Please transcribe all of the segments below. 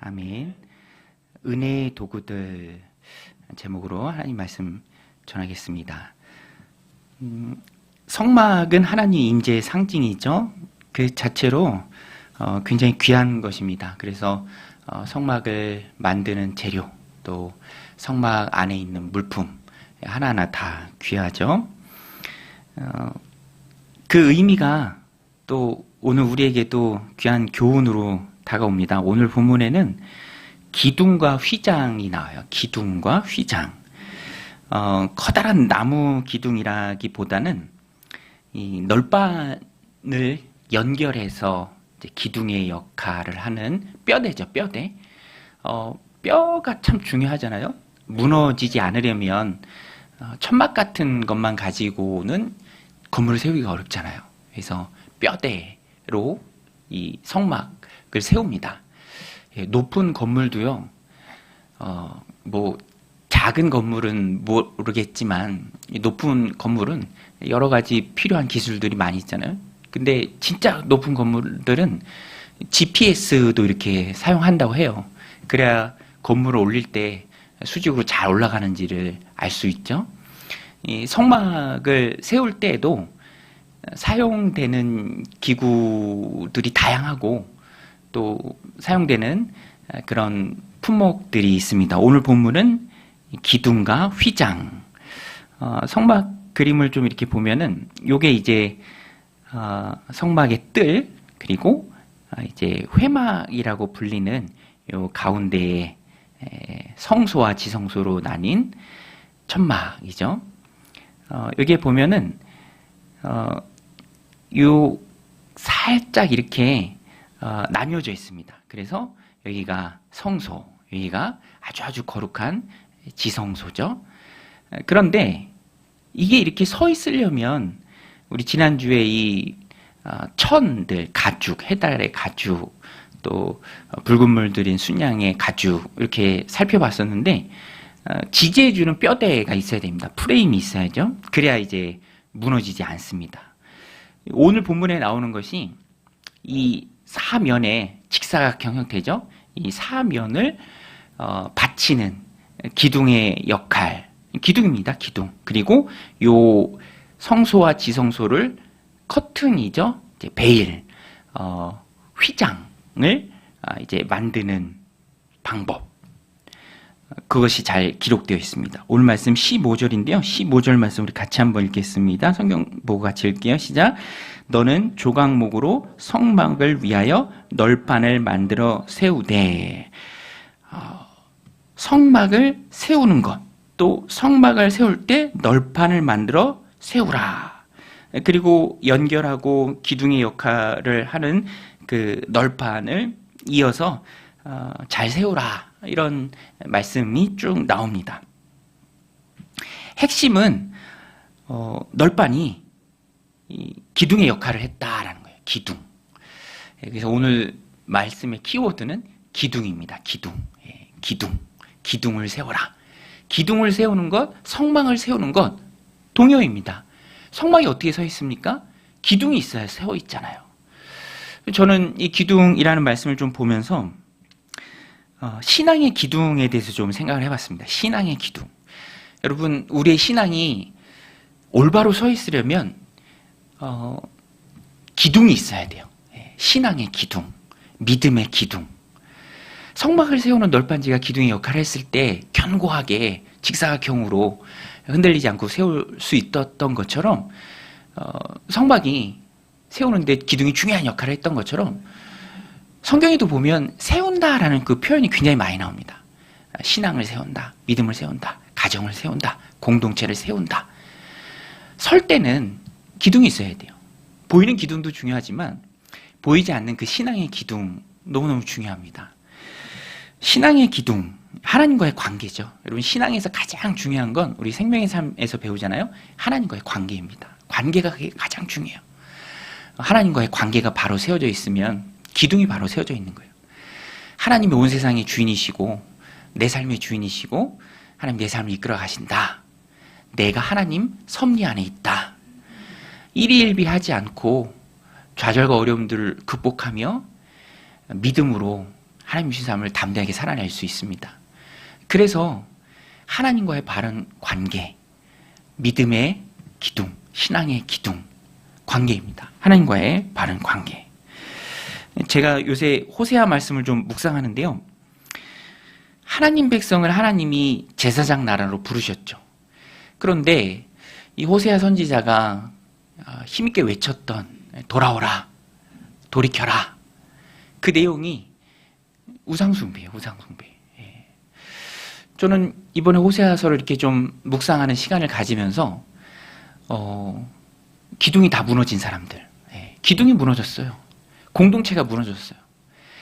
아멘. 은혜의 도구들 제목으로 하나님 말씀 전하겠습니다. 성막은 하나님 임재의 상징이죠. 그 자체로 굉장히 귀한 것입니다. 그래서 성막을 만드는 재료, 또 성막 안에 있는 물품 하나하나 다 귀하죠. 그 의미가 또 오늘 우리에게도 귀한 교훈으로 다가옵니다. 오늘 본문에는 기둥과 휘장이 나와요. 기둥과 휘장. 커다란 나무 기둥이라기보다는 이 널판을 연결해서 이제 기둥의 역할을 하는 뼈대죠, 뼈대. 뼈가 참 중요하잖아요. 무너지지 않으려면 천막 같은 것만 가지고는 건물을 세우기가 어렵잖아요. 그래서 뼈대로 이 성막을 세웁니다. 높은 건물도요, 뭐 작은 건물은 모르겠지만 높은 건물은 여러 가지 필요한 기술들이 많이 있잖아요. 근데 진짜 높은 건물들은 GPS도 이렇게 사용한다고 해요. 그래야 건물을 올릴 때 수직으로 잘 올라가는지를 알 수 있죠. 이 성막을 세울 때에도 사용되는 기구들이 다양하고 또 사용되는 그런 품목들이 있습니다. 오늘 본문은 기둥과 휘장. 성막 그림을 좀 이렇게 보면은 요게 이제 성막의 뜰, 그리고 이제 회막이라고 불리는 요 가운데에 성소와 지성소로 나뉜 천막이죠. 여기에 보면은 요 살짝 이렇게 나뉘어져 있습니다. 그래서 여기가 성소, 여기가 아주 거룩한 지성소죠. 그런데 이게 이렇게 서 있으려면 우리 지난주에 이 천들, 가죽, 해달의 가죽, 또 붉은 물 들인 순양의 가죽 이렇게 살펴봤었는데 지지해주는 뼈대가 있어야 됩니다. 프레임이 있어야죠. 그래야 이제 무너지지 않습니다. 오늘 본문에 나오는 것이 이 사면의 직사각형 형태죠. 이 사면을 받치는 기둥의 역할, 기둥입니다. 기둥. 그리고 요 성소와 지성소를 커튼이죠. 이제 베일, 휘장을 이제 만드는 방법. 그것이 잘 기록되어 있습니다. 오늘 말씀 15절인데요. 15절 말씀 우리 같이 한번 읽겠습니다. 성경 보고 같이 읽게요. 시작. 너는 조각목으로 성막을 위하여 널판을 만들어 세우되. 성막을 세우는 것, 또 성막을 세울 때 널판을 만들어 세우라. 그리고 연결하고 기둥의 역할을 하는 그 널판을 이어서 잘 세우라. 이런 말씀이 쭉 나옵니다. 핵심은 널판이 이 기둥의 역할을 했다라는 거예요. 기둥. 그래서 오늘 말씀의 키워드는 기둥입니다. 기둥. 기둥. 기둥을 세워라. 기둥을 세우는 것, 성막을 세우는 것 동요입니다. 성막이 어떻게 서 있습니까? 기둥이 있어야 세워 있잖아요. 저는 이 기둥이라는 말씀을 좀 보면서 신앙의 기둥에 대해서 좀 생각을 해봤습니다. 신앙의 기둥. 여러분, 우리의 신앙이 올바로 서 있으려면 기둥이 있어야 돼요. 신앙의 기둥, 믿음의 기둥. 성막을 세우는 널판지가 기둥의 역할을 했을 때 견고하게 직사각형으로 흔들리지 않고 세울 수 있었던 것처럼 성막이 세우는데 기둥이 중요한 역할을 했던 것처럼 성경에도 보면 세운다라는 그 표현이 굉장히 많이 나옵니다. 신앙을 세운다, 믿음을 세운다, 가정을 세운다, 공동체를 세운다. 설 때는 기둥이 있어야 돼요. 보이는 기둥도 중요하지만 보이지 않는 그 신앙의 기둥 너무너무 중요합니다. 신앙의 기둥, 하나님과의 관계죠. 여러분, 신앙에서 가장 중요한 건 우리 생명의 삶에서 배우잖아요. 하나님과의 관계입니다. 관계가 가장 중요해요. 하나님과의 관계가 바로 세워져 있으면 기둥이 바로 세워져 있는 거예요. 하나님이 온 세상의 주인이시고 내 삶의 주인이시고 하나님 내 삶을 이끌어 가신다. 내가 하나님 섭리 안에 있다. 일희일비하지 않고 좌절과 어려움들을 극복하며 믿음으로 하나님 주신 삶을 담대하게 살아낼 수 있습니다. 그래서 하나님과의 바른 관계, 믿음의 기둥, 신앙의 기둥, 관계입니다. 하나님과의 바른 관계. 제가 요새 호세아 말씀을 좀 묵상하는데요. 하나님 백성을 하나님이 제사장 나라로 부르셨죠. 그런데 이 호세아 선지자가 힘있게 외쳤던 돌아오라, 돌이켜라, 그 내용이 우상숭배예요. 우상숭배. 저는 이번에 호세아서를 이렇게 좀 묵상하는 시간을 가지면서 기둥이 다 무너진 사람들, 기둥이 무너졌어요. 공동체가 무너졌어요.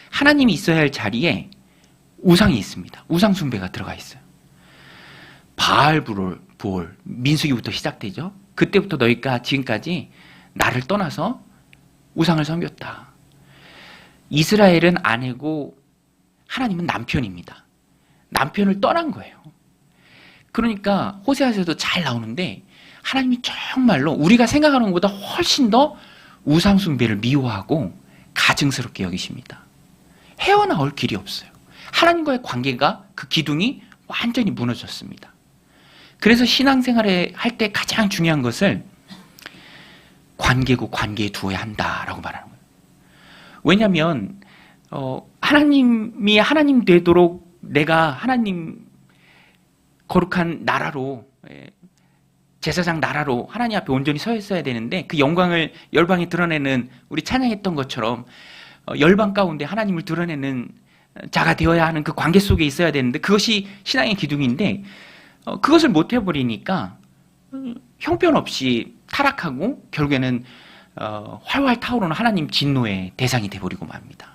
하나님이 있어야 할 자리에 우상이 있습니다. 우상숭배가 들어가 있어요. 바알부올, 민수기부터 시작되죠. 그때부터 너희가 지금까지 나를 떠나서 우상을 섬겼다. 이스라엘은 아내고 하나님은 남편입니다. 남편을 떠난 거예요. 그러니까 호세아서도 잘 나오는데 하나님이 정말로 우리가 생각하는 것보다 훨씬 더 우상숭배를 미워하고 가증스럽게 여기십니다. 헤어나올 길이 없어요. 하나님과의 관계가, 그 기둥이 완전히 무너졌습니다. 그래서 신앙생활을 할 때 가장 중요한 것을 관계고 관계에 두어야 한다라고 말하는 거예요. 왜냐하면 하나님이 하나님 되도록 내가 하나님 거룩한 나라로, 제사장 나라로 하나님 앞에 온전히 서 있어야 되는데, 그 영광을 열방에 드러내는, 우리 찬양했던 것처럼 열방 가운데 하나님을 드러내는 자가 되어야 하는 그 관계 속에 있어야 되는데, 그것이 신앙의 기둥인데 그것을 못 해버리니까 형편없이 타락하고 결국에는 활활 타오르는 하나님 진노의 대상이 돼버리고 맙니다.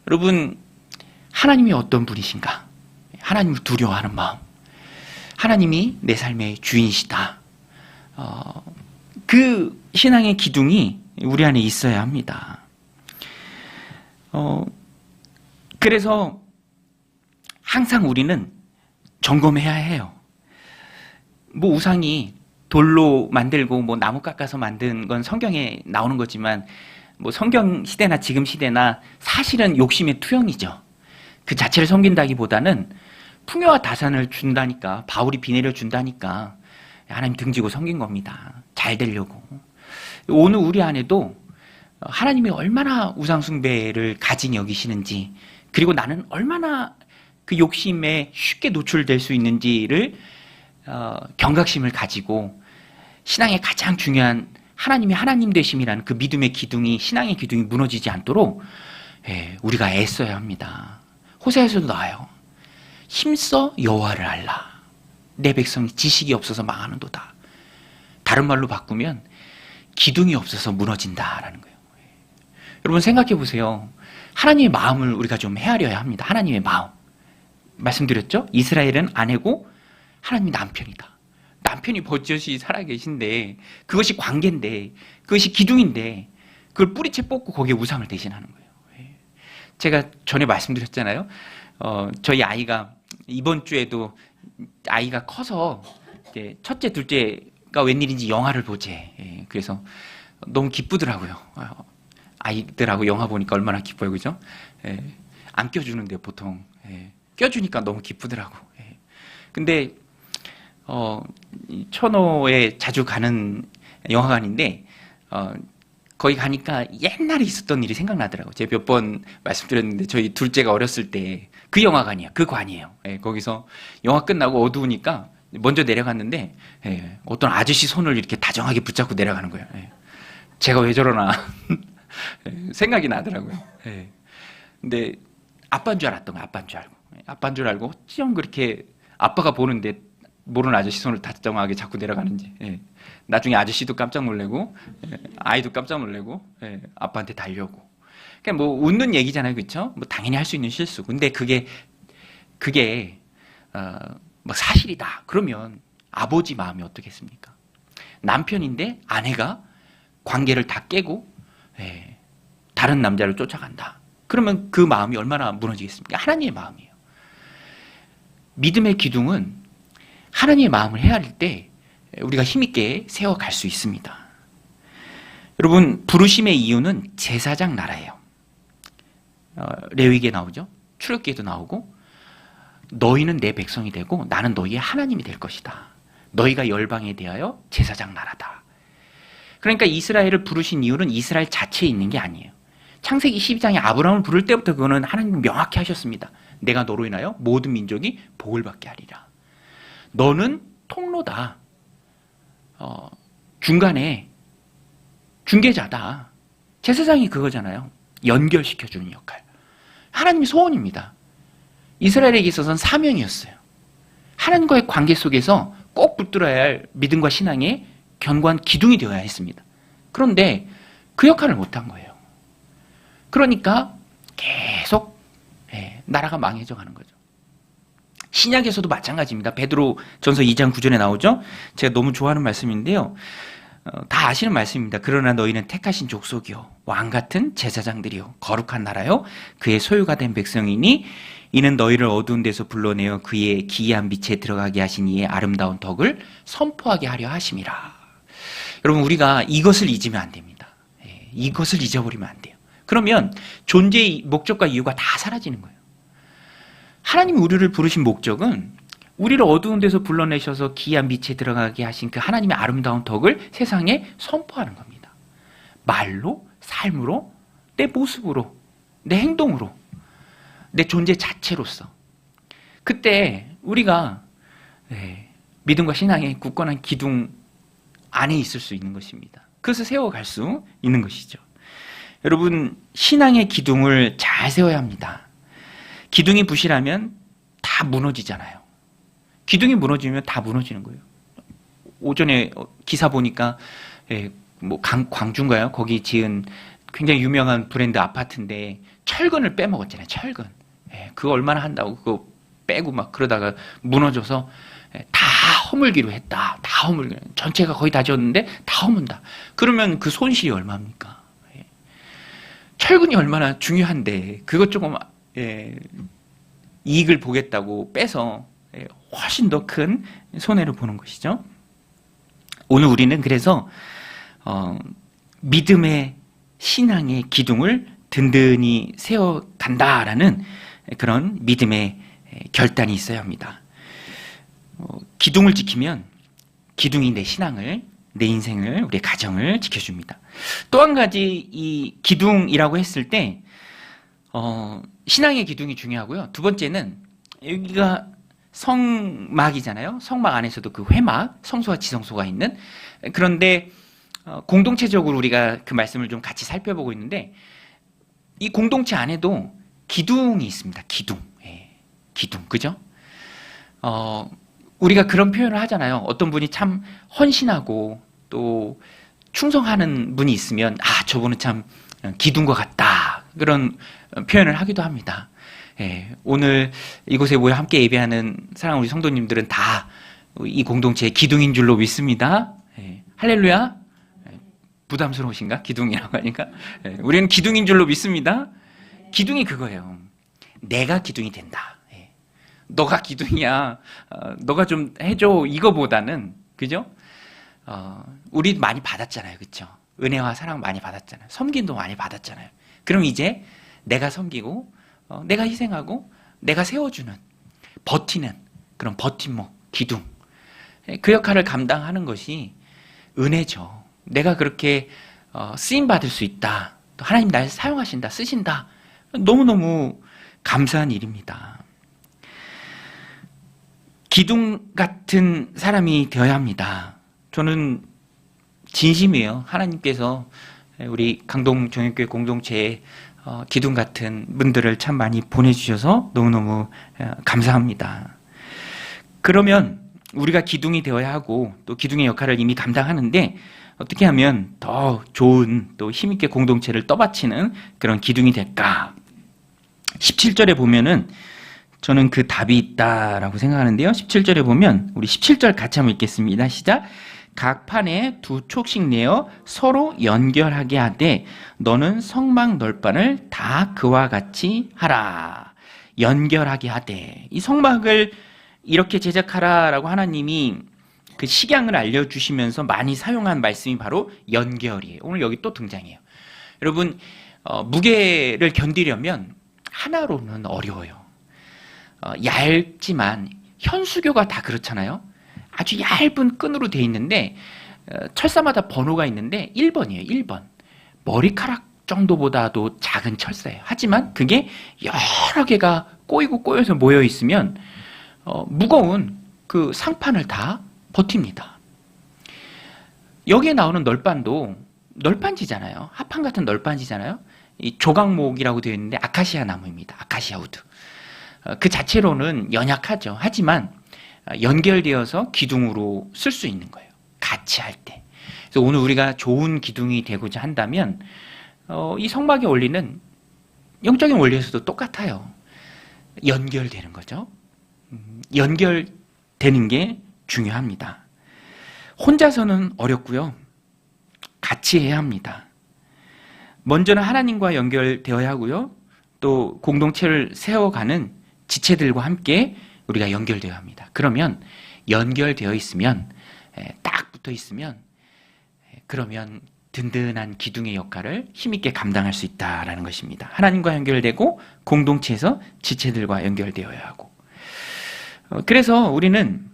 여러분, 하나님이 어떤 분이신가? 하나님을 두려워하는 마음, 하나님이 내 삶의 주인이시다, 그 신앙의 기둥이 우리 안에 있어야 합니다. 그래서 항상 우리는 점검해야 해요. 뭐 우상이 돌로 만들고 뭐 나무 깎아서 만든 건 성경에 나오는 거지만, 뭐 성경 시대나 지금 시대나 사실은 욕심의 투영이죠. 그 자체를 섬긴다기보다는 풍요와 다산을 준다니까, 바울이 비 내려 준다니까 하나님 등지고 섬긴 겁니다. 잘 되려고. 오늘 우리 안에도 하나님이 얼마나 우상숭배를 가증히 여기시는지, 그리고 나는 얼마나 그 욕심에 쉽게 노출될 수 있는지를 경각심을 가지고 신앙의 가장 중요한 하나님이 하나님 되심이라는 그 믿음의 기둥이, 신앙의 기둥이 무너지지 않도록 우리가 애써야 합니다. 호세아에서도 나와요. 힘써 여호와를 알라. 내 백성이 지식이 없어서 망하는도다. 다른 말로 바꾸면 기둥이 없어서 무너진다라는 거예요. 여러분 생각해 보세요. 하나님의 마음을 우리가 좀 헤아려야 합니다. 하나님의 마음. 말씀드렸죠? 이스라엘은 아내고 하나님이 남편이다. 남편이 버젓이 살아계신데, 그것이 관계인데, 그것이 기둥인데, 그걸 뿌리채 뽑고 거기에 우상을 대신하는 거예요. 제가 전에 말씀드렸잖아요. 저희 아이가 이번 주에도 아이가 커서 이제 첫째, 둘째가 웬일인지 영화를 보재. 그래서 너무 기쁘더라고요. 아이들하고 영화 보니까 얼마나 기뻐요, 그죠? 안 껴주는데 보통 껴주니까 너무 기쁘더라고. 근데 천호에 자주 가는 영화관인데 거기 가니까 옛날에 있었던 일이 생각나더라고요. 제가 몇 번 말씀드렸는데 저희 둘째가 어렸을 때 그 영화관이에요. 그 관이에요. 거기서 영화 끝나고 어두우니까 먼저 내려갔는데 어떤 아저씨 손을 이렇게 다정하게 붙잡고 내려가는 거예요. 제가 왜 저러나 생각이 나더라고요. 근데 아빠인 줄 알았던 거예요. 아빠인 줄 알고 찌영 그렇게 아빠가 보는데 모르는 아저씨 손을 다정하게 자꾸 내려가는지. 나중에 아저씨도 깜짝 놀래고 아이도 깜짝 놀래고 아빠한테 달려고. 그냥 뭐 웃는 얘기잖아요, 그렇죠? 뭐 당연히 할 수 있는 실수. 근데 그게 뭐 사실이다. 그러면 아버지 마음이 어떻겠습니까? 남편인데 아내가 관계를 다 깨고 다른 남자를 쫓아간다. 그러면 그 마음이 얼마나 무너지겠습니까? 하나님의 마음이에요. 믿음의 기둥은 하나님의 마음을 헤아릴 때 우리가 힘있게 세워갈 수 있습니다. 여러분, 부르심의 이유는 제사장 나라예요. 레위기에 나오죠. 출애굽기에도 나오고 너희는 내 백성이 되고 나는 너희의 하나님이 될 것이다. 너희가 열방에 대하여 제사장 나라다. 그러니까 이스라엘을 부르신 이유는 이스라엘 자체에 있는 게 아니에요. 창세기 12장에 아브라함을 부를 때부터 그거는 하나님은 명확히 하셨습니다. 내가 너로 인하여 모든 민족이 복을 받게 하리라. 너는 통로다. 중간에 중개자다. 제사장이 그거잖아요. 연결시켜주는 역할. 하나님의 소원입니다. 이스라엘에게 있어서는 사명이었어요. 하나님과의 관계 속에서 꼭 붙들어야 할 믿음과 신앙의 견고한 기둥이 되어야 했습니다. 그런데 그 역할을 못한 거예요. 그러니까 계속 나라가 망해져 가는 거죠. 신약에서도 마찬가지입니다. 베드로 전서 2장 9절에 나오죠. 제가 너무 좋아하는 말씀인데요. 다 아시는 말씀입니다. 그러나 너희는 택하신 족속이요 왕같은 제사장들이요 거룩한 나라요 그의 소유가 된 백성이니 이는 너희를 어두운 데서 불러내어 그의 기이한 빛에 들어가게 하신 이의 아름다운 덕을 선포하게 하려 하심이라. 여러분, 우리가 이것을 잊으면 안 됩니다. 이것을 잊어버리면 안 돼요. 그러면 존재의 목적과 이유가 다 사라지는 거예요. 하나님이 우리를 부르신 목적은 우리를 어두운 데서 불러내셔서 기이한 빛에 들어가게 하신 그 하나님의 아름다운 덕을 세상에 선포하는 겁니다. 말로, 삶으로, 내 모습으로, 내 행동으로, 내 존재 자체로서. 그때 우리가 믿음과 신앙의 굳건한 기둥 안에 있을 수 있는 것입니다. 그것을 세워갈 수 있는 것이죠. 여러분, 신앙의 기둥을 잘 세워야 합니다. 기둥이 부실하면 다 무너지잖아요. 기둥이 무너지면 다 무너지는 거예요. 오전에 기사 보니까 뭐 광주인가요? 거기 지은 굉장히 유명한 브랜드 아파트인데 철근을 빼먹었잖아요. 철근. 그거 얼마나 한다고 그거 빼고 막 그러다가 무너져서 다 허물기로 했다. 다 허물기. 전체가 거의 다 지었는데 다 허문다. 그러면 그 손실이 얼마입니까? 철근이 얼마나 중요한데 그것 조금 이익을 보겠다고 빼서 훨씬 더 큰 손해를 보는 것이죠. 오늘 우리는 그래서 믿음의 신앙의 기둥을 든든히 세워간다라는 그런 믿음의 결단이 있어야 합니다. 기둥을 지키면 기둥이 내 신앙을, 내 인생을, 우리의 가정을 지켜줍니다. 또 한 가지 이 기둥이라고 했을 때 신앙의 기둥이 중요하고요. 두 번째는 여기가 성막이잖아요. 성막 안에서도 그 회막, 성소와 지성소가 있는. 그런데 공동체적으로 우리가 그 말씀을 좀 같이 살펴보고 있는데 이 공동체 안에도 기둥이 있습니다. 기둥. 기둥. 그죠? 우리가 그런 표현을 하잖아요. 어떤 분이 참 헌신하고 또 충성하는 분이 있으면 저분은 참 기둥과 같다. 그런 표현을 하기도 합니다. 오늘 이곳에 모여 함께 예배하는 사랑하는 우리 성도님들은 다 이 공동체의 기둥인 줄로 믿습니다. 할렐루야. 부담스러우신가? 기둥이라고 하니까. 우리는 기둥인 줄로 믿습니다. 기둥이 그거예요. 내가 기둥이 된다. 너가 기둥이야. 너가 좀 해줘. 이거보다는, 그죠? 우리 많이 받았잖아요. 그쵸? 은혜와 사랑 많이 받았잖아요. 섬김도 많이 받았잖아요. 그럼 이제 내가 섬기고, 내가 희생하고, 내가 세워주는, 버티는 그런 버팀목, 기둥. 그 역할을 감당하는 것이 은혜죠. 내가 그렇게 쓰임받을 수 있다. 또 하나님 날 사용하신다, 쓰신다. 너무너무 감사한 일입니다. 기둥 같은 사람이 되어야 합니다. 저는 진심이에요. 하나님께서 우리 강동 정육교회 공동체에 기둥 같은 분들을 참 많이 보내주셔서 너무너무 감사합니다. 그러면 우리가 기둥이 되어야 하고 또 기둥의 역할을 이미 감당하는데 어떻게 하면 더 좋은 또 힘있게 공동체를 떠받치는 그런 기둥이 될까? 17절에 보면은 저는 그 답이 있다라고 생각하는데요. 17절에 보면 우리 17절 같이 한번 읽겠습니다. 시작. 각 판에 두 촉씩 내어 서로 연결하게 하되 너는 성막 널판을 다 그와 같이 하라. 연결하게 하되 이 성막을 이렇게 제작하라라고 하나님이 그 식양을 알려주시면서 많이 사용한 말씀이 바로 연결이에요. 오늘 여기 또 등장해요. 여러분 무게를 견디려면 하나로는 어려워요. 얇지만 현수교가 다 그렇잖아요. 아주 얇은 끈으로 돼 있는데 철사마다 번호가 있는데 1번이에요. 1번. 머리카락 정도보다도 작은 철사예요. 하지만 그게 여러 개가 꼬이고 꼬여서 모여 있으면 무거운 그 상판을 다 버팁니다. 여기에 나오는 널빤도 널빤지잖아요. 합판 같은 널빤지잖아요. 이 조각목이라고 되어 있는데 아카시아 나무입니다. 아카시아 우드. 그 자체로는 연약하죠. 하지만 연결되어서 기둥으로 쓸 수 있는 거예요. 같이 할 때. 그래서 오늘 우리가 좋은 기둥이 되고자 한다면 이 성막의 원리는 영적인 원리에서도 똑같아요. 연결되는 거죠. 연결되는 게 중요합니다. 혼자서는 어렵고요. 같이 해야 합니다. 먼저는 하나님과 연결되어야 하고요. 또 공동체를 세워가는 지체들과 함께 우리가 연결되어야 합니다. 그러면 연결되어 있으면 딱 붙어 있으면 그러면 든든한 기둥의 역할을 힘있게 감당할 수 있다라는 것입니다. 하나님과 연결되고 공동체에서 지체들과 연결되어야 하고 그래서 우리는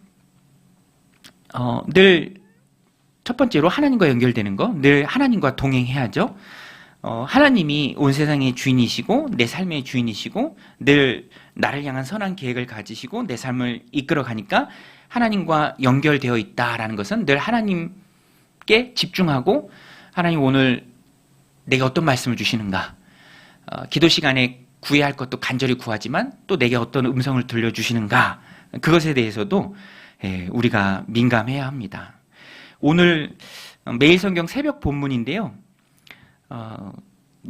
늘 첫 번째로 하나님과 연결되는 거, 늘 하나님과 동행해야죠. 하나님이 온 세상의 주인이시고 내 삶의 주인이시고 늘 나를 향한 선한 계획을 가지시고 내 삶을 이끌어 가니까 하나님과 연결되어 있다라는 것은 늘 하나님께 집중하고 하나님 오늘 내게 어떤 말씀을 주시는가, 기도 시간에 구해야 할 것도 간절히 구하지만 또 내게 어떤 음성을 들려주시는가, 그것에 대해서도 우리가 민감해야 합니다. 오늘 매일 성경 새벽 본문인데요.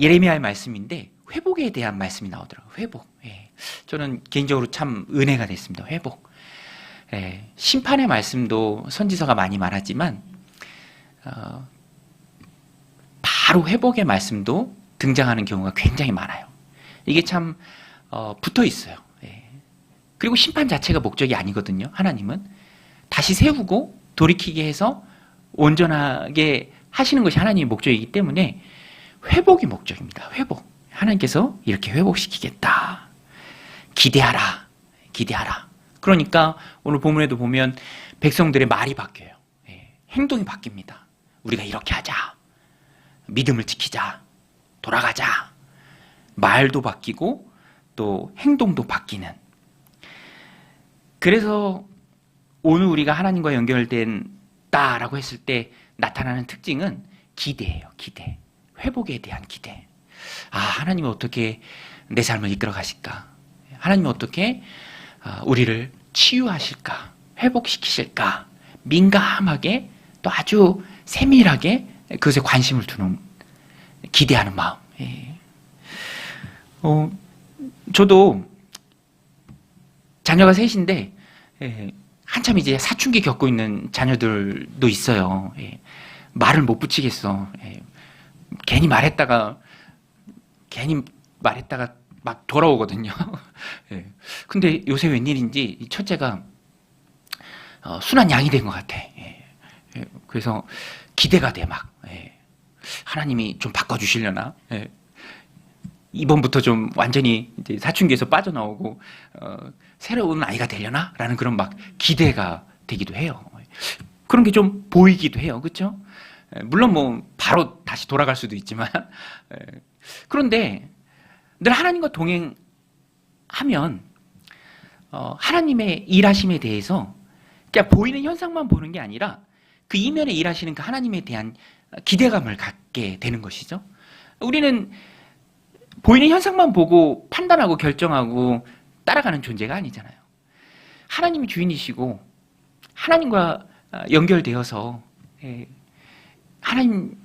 예레미야의 말씀인데 회복에 대한 말씀이 나오더라고요. 회복. 저는 개인적으로 참 은혜가 됐습니다. 회복. 심판의 말씀도 선지서가 많이 말하지만 바로 회복의 말씀도 등장하는 경우가 굉장히 많아요. 이게 참 붙어 있어요. 그리고 심판 자체가 목적이 아니거든요. 하나님은 다시 세우고 돌이키게 해서 온전하게 하시는 것이 하나님의 목적이기 때문에 회복이 목적입니다. 회복. 하나님께서 이렇게 회복시키겠다. 기대하라. 기대하라. 그러니까 오늘 본문에도 보면 백성들의 말이 바뀌어요. 행동이 바뀝니다. 우리가 이렇게 하자. 믿음을 지키자. 돌아가자. 말도 바뀌고 또 행동도 바뀌는. 그래서 오늘 우리가 하나님과 연결된다라고 했을 때 나타나는 특징은 기대예요. 기대. 회복에 대한 기대. 하나님이 어떻게 내 삶을 이끌어 가실까? 하나님이 어떻게 우리를 치유하실까? 회복시키실까? 민감하게 또 아주 세밀하게 그것에 관심을 두는, 기대하는 마음. 저도 자녀가 셋인데 한참 이제 사춘기 겪고 있는 자녀들도 있어요. 말을 못 붙이겠어. 괜히 말했다가 막 돌아오거든요. 근데 요새 웬일인지 이 첫째가 순한 양이 된 것 같아. 그래서 기대가 돼 막. 하나님이 좀 바꿔주시려나? 이번부터 좀 완전히 이제 사춘기에서 빠져나오고 새로운 아이가 되려나? 라는 그런 막 기대가 되기도 해요. 그런 게 좀 보이기도 해요. 그렇죠? 물론 뭐 바로 다시 돌아갈 수도 있지만 그런데 늘 하나님과 동행하면 하나님의 일하심에 대해서 그냥 보이는 현상만 보는 게 아니라 그 이면에 일하시는 그 하나님에 대한 기대감을 갖게 되는 것이죠. 우리는 보이는 현상만 보고 판단하고 결정하고 따라가는 존재가 아니잖아요. 하나님이 주인이시고 하나님과 연결되어서 하나님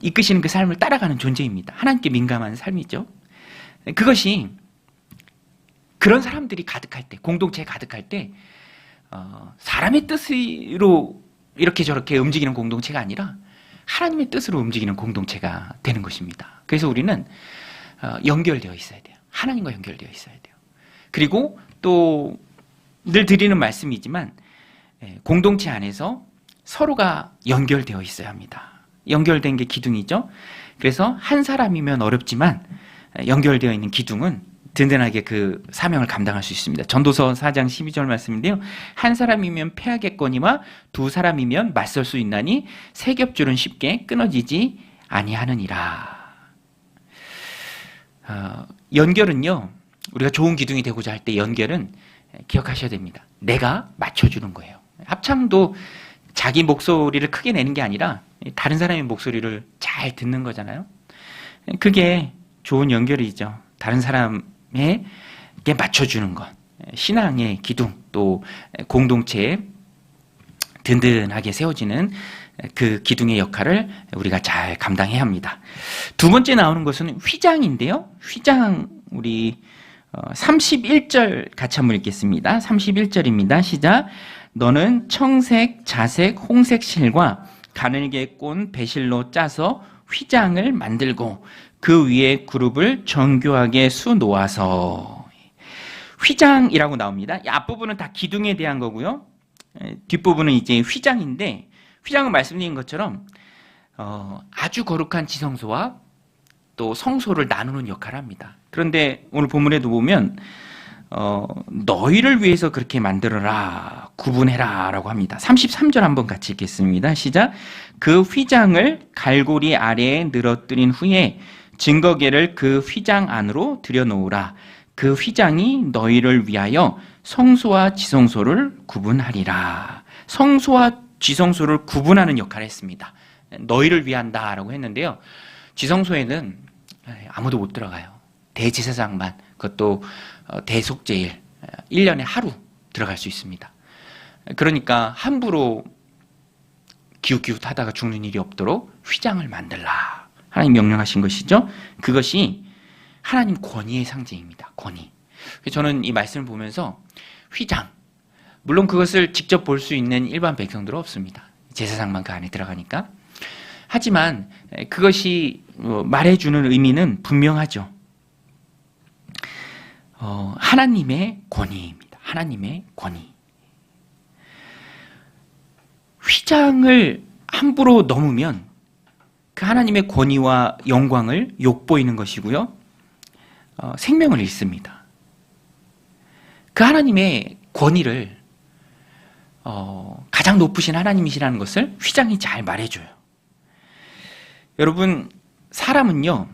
이끄시는 그 삶을 따라가는 존재입니다. 하나님께 민감한 삶이죠. 그것이 그런 사람들이 가득할 때, 공동체에 가득할 때 사람의 뜻으로 이렇게 저렇게 움직이는 공동체가 아니라 하나님의 뜻으로 움직이는 공동체가 되는 것입니다. 그래서 우리는 연결되어 있어야 돼요. 하나님과 연결되어 있어야 돼요. 그리고 또 늘 드리는 말씀이지만 공동체 안에서 서로가 연결되어 있어야 합니다. 연결된 게 기둥이죠. 그래서 한 사람이면 어렵지만 연결되어 있는 기둥은 든든하게 그 사명을 감당할 수 있습니다. 전도서 4장 12절 말씀인데요. 한 사람이면 패하겠거니와 두 사람이면 맞설 수 있나니 세 겹줄은 쉽게 끊어지지 아니하느니라. 연결은요, 우리가 좋은 기둥이 되고자 할 때 연결은 기억하셔야 됩니다. 내가 맞춰주는 거예요. 합창도 자기 목소리를 크게 내는 게 아니라 다른 사람의 목소리를 잘 듣는 거잖아요. 그게 좋은 연결이죠. 다른 사람에게 맞춰주는 것. 신앙의 기둥, 또 공동체에 든든하게 세워지는 그 기둥의 역할을 우리가 잘 감당해야 합니다. 두 번째 나오는 것은 휘장인데요. 휘장, 우리 31절 같이 한번 읽겠습니다. 31절입니다. 시작. 너는 청색, 자색, 홍색 실과 가늘게 꼰 배실로 짜서 휘장을 만들고 그 위에 그룹을 정교하게 수놓아서. 휘장이라고 나옵니다. 이 앞부분은 다 기둥에 대한 거고요. 뒷부분은 이제 휘장인데, 휘장은 말씀드린 것처럼 아주 거룩한 지성소와 또 성소를 나누는 역할을 합니다. 그런데 오늘 본문에도 보면 너희를 위해서 그렇게 만들어라, 구분해라 라고 합니다. 33절 한번 같이 읽겠습니다. 시작. 그 휘장을 갈고리 아래에 늘어뜨린 후에 증거궤를 그 휘장 안으로 들여놓으라. 그 휘장이 너희를 위하여 성소와 지성소를 구분하리라. 성소와 지성소를 구분하는 역할을 했습니다. 너희를 위한다 라고 했는데요. 지성소에는 아무도 못 들어가요. 대제사장만, 그것도 대속제일 1년에 하루 들어갈 수 있습니다. 그러니까 함부로 기웃기웃하다가 죽는 일이 없도록 휘장을 만들라. 하나님 명령하신 것이죠. 그것이 하나님 권위의 상징입니다. 권위. 저는 이 말씀을 보면서 휘장, 물론 그것을 직접 볼 수 있는 일반 백성들은 없습니다. 제사장만 그 안에 들어가니까. 하지만 그것이 말해주는 의미는 분명하죠. 하나님의 권위입니다. 하나님의 권위. 휘장을 함부로 넘으면 그 하나님의 권위와 영광을 욕보이는 것이고요. 생명을 잃습니다. 그 하나님의 권위를 가장 높으신 하나님이시라는 것을 휘장이 잘 말해줘요. 여러분, 사람은요,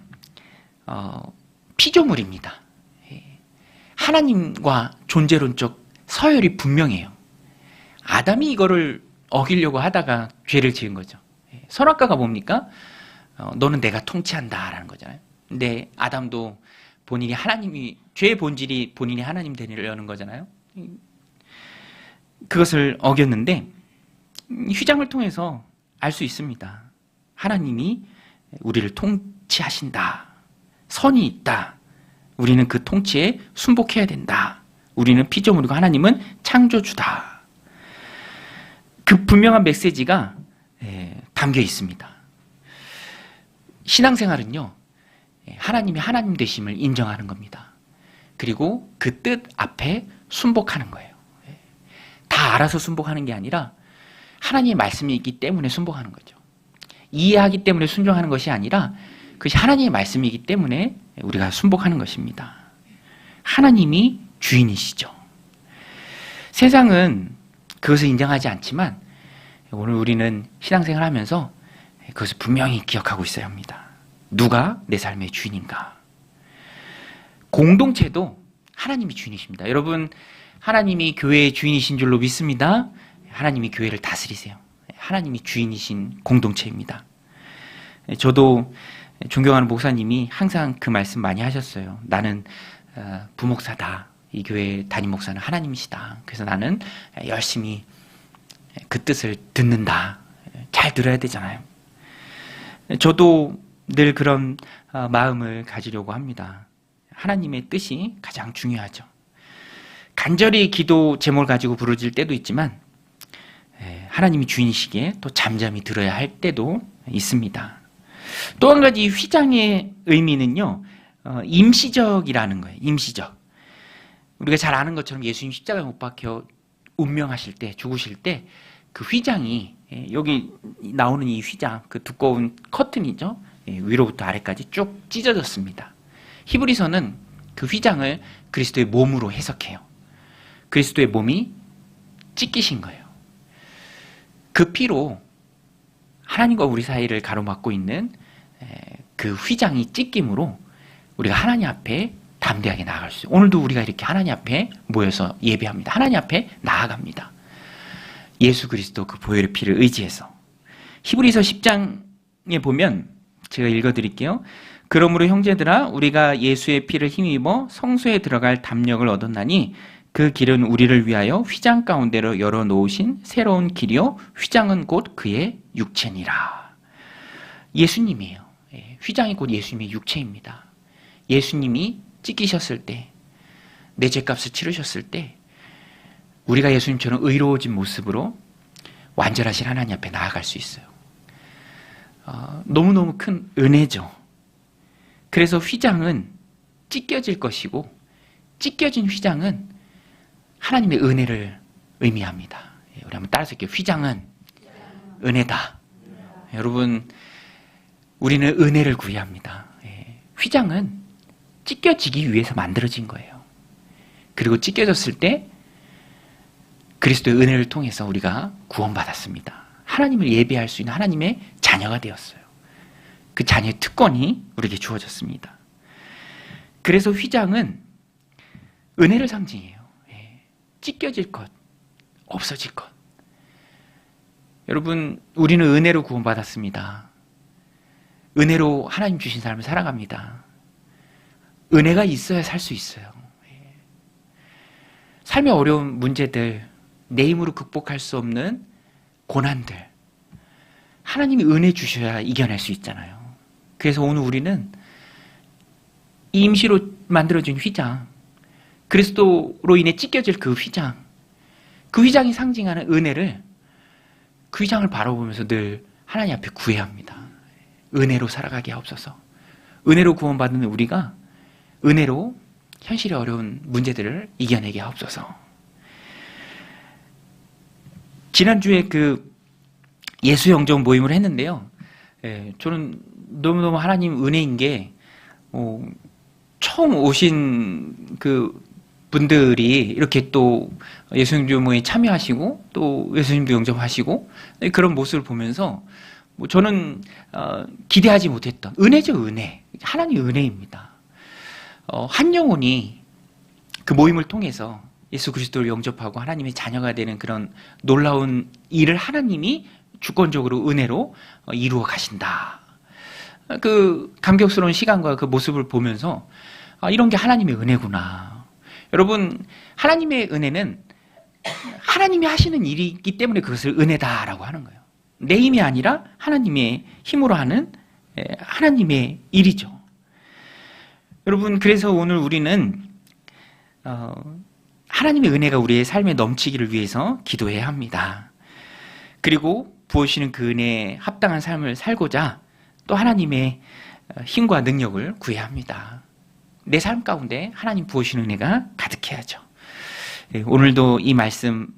피조물입니다. 하나님과 존재론적 서열이 분명해요. 아담이 이거를 어기려고 하다가 죄를 지은 거죠. 선악과가 뭡니까? 너는 내가 통치한다 라는 거잖아요. 근데 아담도 본인이 하나님이, 죄의 본질이 본인이 하나님 되려는 거잖아요. 그것을 어겼는데 휘장을 통해서 알 수 있습니다. 하나님이 우리를 통치하신다. 선이 있다. 우리는 그 통치에 순복해야 된다. 우리는 피조물이고 하나님은 창조주다. 그 분명한 메시지가 담겨 있습니다. 신앙생활은요, 하나님이 하나님 되심을 인정하는 겁니다. 그리고 그 뜻 앞에 순복하는 거예요. 다 알아서 순복하는 게 아니라 하나님의 말씀이 있기 때문에 순복하는 거죠. 이해하기 때문에 순종하는 것이 아니라 그것이 하나님의 말씀이기 때문에 우리가 순복하는 것입니다. 하나님이 주인이시죠. 세상은 그것을 인정하지 않지만 오늘 우리는 신앙생활을 하면서 그것을 분명히 기억하고 있어야 합니다. 누가 내 삶의 주인인가? 공동체도 하나님이 주인이십니다. 여러분, 하나님이 교회의 주인이신 줄로 믿습니다. 하나님이 교회를 다스리세요. 하나님이 주인이신 공동체입니다. 저도 존경하는 목사님이 항상 그 말씀 많이 하셨어요. 나는 부목사다. 이 교회 담임 목사는 하나님이시다. 그래서 나는 열심히 그 뜻을 듣는다. 잘 들어야 되잖아요. 저도 늘 그런 마음을 가지려고 합니다. 하나님의 뜻이 가장 중요하죠. 간절히 기도 제목을 가지고 부르질 때도 있지만 하나님이 주인이시기에 또 잠잠히 들어야 할 때도 있습니다. 또 한 가지 휘장의 의미는요, 임시적이라는 거예요. 임시적. 우리가 잘 아는 것처럼 예수님 십자가에 못 박혀 운명하실 때, 죽으실 때 그 휘장이, 여기 나오는 이 휘장, 그 두꺼운 커튼이죠. 위로부터 아래까지 쭉 찢어졌습니다. 히브리서는 그 휘장을 그리스도의 몸으로 해석해요. 그리스도의 몸이 찢기신 거예요. 그 피로 하나님과 우리 사이를 가로막고 있는 그 휘장이 찢김으로 우리가 하나님 앞에 담대하게 나아갈 수 있어요. 오늘도 우리가 이렇게 하나님 앞에 모여서 예배합니다. 하나님 앞에 나아갑니다. 예수 그리스도 그 보혈의 피를 의지해서. 히브리서 10장에 보면 제가 읽어드릴게요. 그러므로 형제들아 우리가 예수의 피를 힘입어 성소에 들어갈 담력을 얻었나니 그 길은 우리를 위하여 휘장 가운데로 열어놓으신 새로운 길이요 휘장은 곧 그의 육체니라. 예수님이에요. 휘장이 곧 예수님의 육체입니다. 예수님이 찢기셨을 때, 내 죄값을 치르셨을 때 우리가 예수님처럼 의로워진 모습으로 완전하신 하나님 앞에 나아갈 수 있어요. 너무너무 큰 은혜죠. 그래서 휘장은 찢겨질 것이고 찢겨진 휘장은 하나님의 은혜를 의미합니다. 우리 한번 따라서 할게요. 휘장은 은혜다. 여러분, 우리는 은혜를 구해야 합니다. 휘장은 찢겨지기 위해서 만들어진 거예요. 그리고 찢겨졌을 때 그리스도의 은혜를 통해서 우리가 구원받았습니다. 하나님을 예배할 수 있는 하나님의 자녀가 되었어요. 그 자녀의 특권이 우리에게 주어졌습니다. 그래서 휘장은 은혜를 상징해요. 찢겨질 것, 없어질 것. 여러분, 우리는 은혜로 구원받았습니다. 은혜로 하나님 주신 삶을 살아갑니다. 은혜가 있어야 살 수 있어요. 삶의 어려운 문제들, 내 힘으로 극복할 수 없는 고난들, 하나님이 은혜 주셔야 이겨낼 수 있잖아요. 그래서 오늘 우리는 임시로 만들어진 휘장, 그리스도로 인해 찢겨질 그 휘장이 상징하는 은혜를, 그 휘장을 바라보면서 늘 하나님 앞에 구해야 합니다. 은혜로 살아가게 하옵소서. 은혜로 구원받는 우리가 은혜로 현실의 어려운 문제들을 이겨내게 하옵소서. 지난주에 그 예수 영접 모임을 했는데요. 저는 너무너무 하나님 은혜인 게 처음 오신 그 분들이 이렇게 또 예수 영접 모임에 참여하시고 또 예수님도 영접하시고 그런 모습을 보면서 저는 기대하지 못했던 은혜죠. 은혜. 하나님의 은혜입니다. 한 영혼이 그 모임을 통해서 예수 그리스도를 영접하고 하나님의 자녀가 되는 그런 놀라운 일을 하나님이 주권적으로 은혜로 이루어 가신다. 그 감격스러운 시간과 그 모습을 보면서 이런 게 하나님의 은혜구나. 여러분, 하나님의 은혜는 하나님이 하시는 일이기 때문에 그것을 은혜다라고 하는 거예요. 내 힘이 아니라 하나님의 힘으로 하는 하나님의 일이죠. 여러분, 그래서 오늘 우리는 하나님의 은혜가 우리의 삶에 넘치기를 위해서 기도해야 합니다. 그리고 부어주시는 그 은혜에 합당한 삶을 살고자 또 하나님의 힘과 능력을 구해야 합니다. 내 삶 가운데 하나님 부어주시는 은혜가 가득해야죠. 오늘도 이 말씀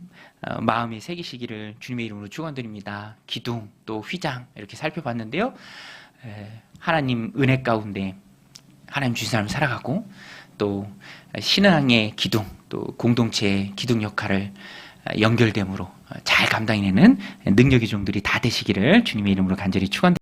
마음에 새기시기를 주님의 이름으로 축원드립니다. 기둥 또 휘장 이렇게 살펴봤는데요. 하나님 은혜 가운데 하나님 주신 삶을 살아가고 또 신앙의 기둥 또 공동체의 기둥 역할을 연결됨으로 잘 감당해내는 능력의 종들이 다 되시기를 주님의 이름으로 간절히 축원드립니다.